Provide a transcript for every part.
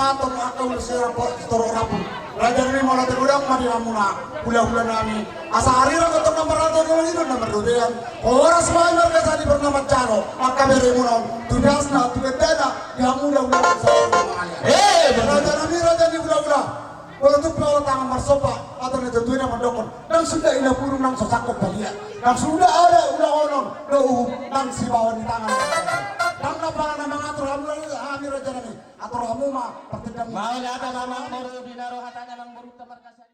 satu aku siapa toro rapu. Raja ini mau latih udang mati amuna bulan-bulan nami. Asa hari ra ketemu nomor satu kalau itu nomor dua. Orang semuanya mereka di bernama Caro. Maka beri munon. Tugas na tugas dana yang mudah-mudahan sama kalian. Raja nami raja di bulan-bulan. Kalau tu pelawat tangan marsopa atau tentunya mendokon. Dan sudah ina burung nang sosakok kalian. Dan sudah ada udah onon doh nang si bawah di tangan. Dan lapangan nama ngatur alhamdulillah amir raja nami. Atur kamu mah pertendang. Mau ada mamang baru dinaro hatanya mang baru tamarkasari.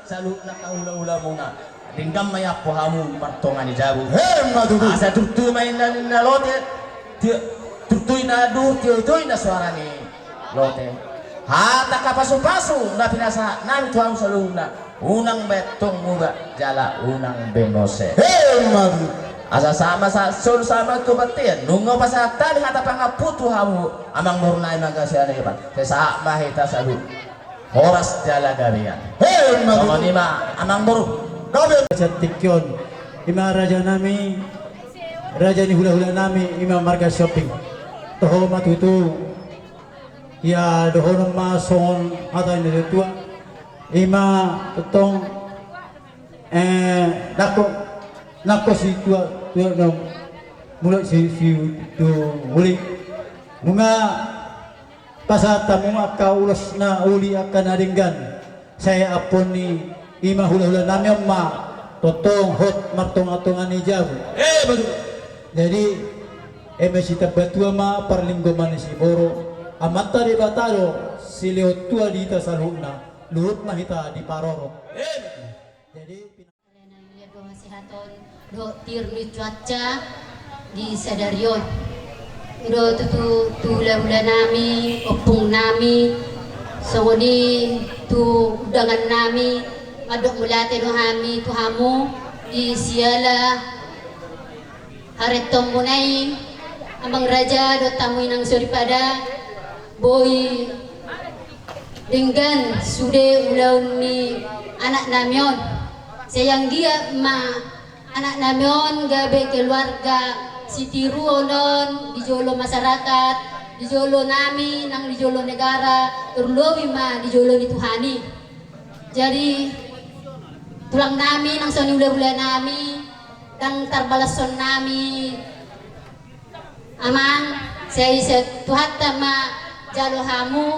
Salut na kaula-ula muna. Tingkam maya po hamu martongan ni Jabu. Asa tutu main na lote. Tutuy na tutuy na suara ni lote. Hata kapasu-pasu na pinasa nami tuam sa luna. Unang betong muga jala unang benose. Asa sama sa sol sama kubatin. Nungo pa sa tali hata pangaputu hamu amang murnay magasiyan ni Ipan. Kesa mahita sa luna. Horas jala garian. Sama ni ma amang baru. Cantik yon. Ima raja nami, raja ni hula-hula nami ima marga shopping. Toho matutu. Ya doho nama songon atau ni tua. Ima tong nako si tua nom mulai si tu mulai bunga pasal tamu kau ulas na uli akan adinggan saya apun ni ima hula-hula nami ma totong hot martong-atongan ni Jabu. Betul. Jadi masih tabatua ma parlinggo man si Boro amanta di batalo si Leo tua di tasalhuna luhut mahita di Paroro. Jadi kemasehaton do tirni cuaca di Sadarion. Do tula-ula nami, opung nami, songoni tu udangan nami, madok mulate no hami tu hamu di siala haretom munai ambang raja do tamu inang suripada boy dengan sude ulaun ni anak namion sayang dia ma anak namion gabe keluarga si tiru onon di jolo masyarakat di jolo nami nang di jolo negara turlowi ma di jolo ni Tuhani. Jadi tulang nami nang soni ula-ula nami nang tarbalason nami amang saya tuhata ma jalo hamu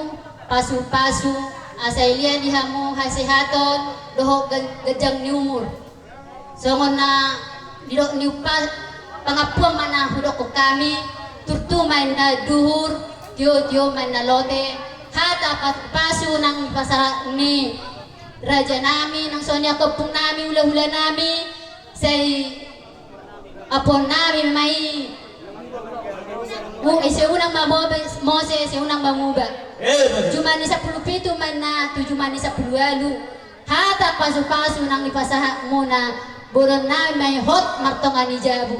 pasu-pasu asailia di hamu hasihaton doho gajang ni umur songon na didok ni upas pangapuan mana hudok ko kami turtu main na duhur tio main na lote hata pasu nang pasara ni raja nami nang sonya kopung nami hula-hula nami say apon nami may seunang mamoba mose seunang mamuba jumani sa pulupito man na tu jumani sa pulualu hata pasu-pasu nang ipasaha muna buron na may hot martongan ni Jabu.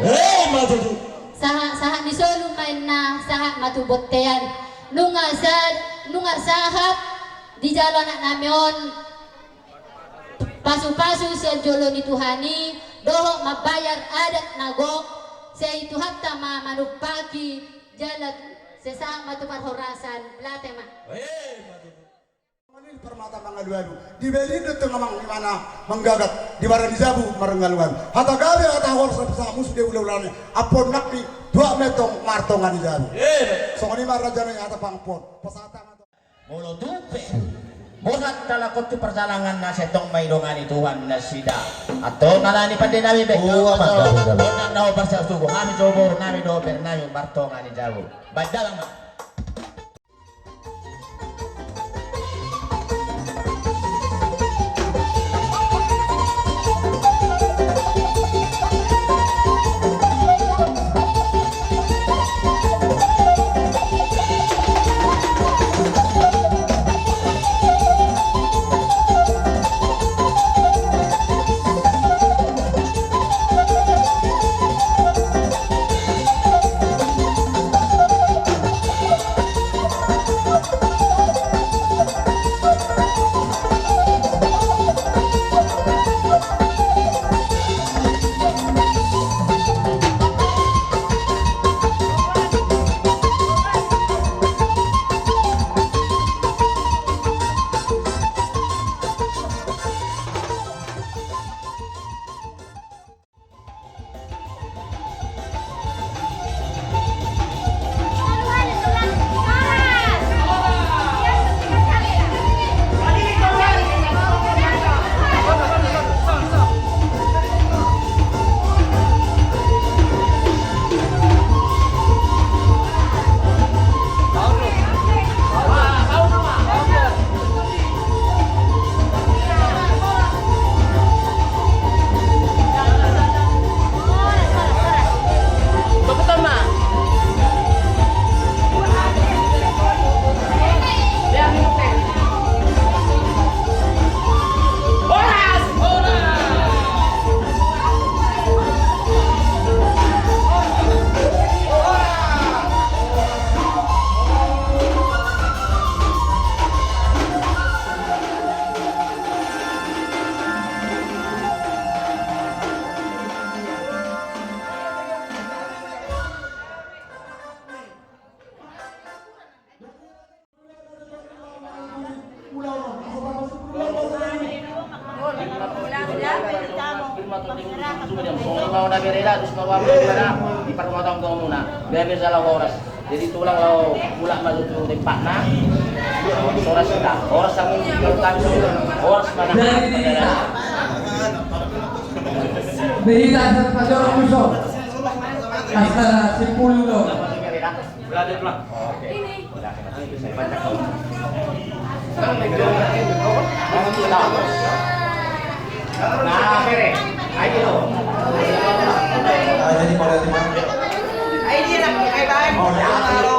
Matutu. Saha ni Solo may na saha matubot tayan. Nunga sahat di jalan anak namyon pasu-pasu sa jolo ni Tuhani doho mabayar adat nagok sa itu hatta manupaki jalan sesang matupar horasan belate ma. Permata mangalu-alu di belin itu ngamang mana menggagat di barang dizabu marengaluan hata gabe hata hor sa mus de ulah-ulahnya apon nakpi 2 metong martongan dizabu songoni marajana hata pangpon pasata Molo tupe. Buhat talakot tu perjalanan na setong may dongani Tuhan na sida. Ato ngalani pa din namin be. Oo, amat. Bukan daw pa sa tubo. Kami jobor namin do per namin bartongan ni Jabu. Badalang ma. Di permotong kau muna, biar bisa lau oras. Jadi tulang lau pula masuk tu tempat na, oras kita, oras yang kami oras mana? Beda Pastor Muso. Hasta 10 lo. Belajar pulang. Oke. Saya baca kau. Nah, kere. Ayo. Jadi model di mana? Ay, di na, ay, bye. Oh, ya.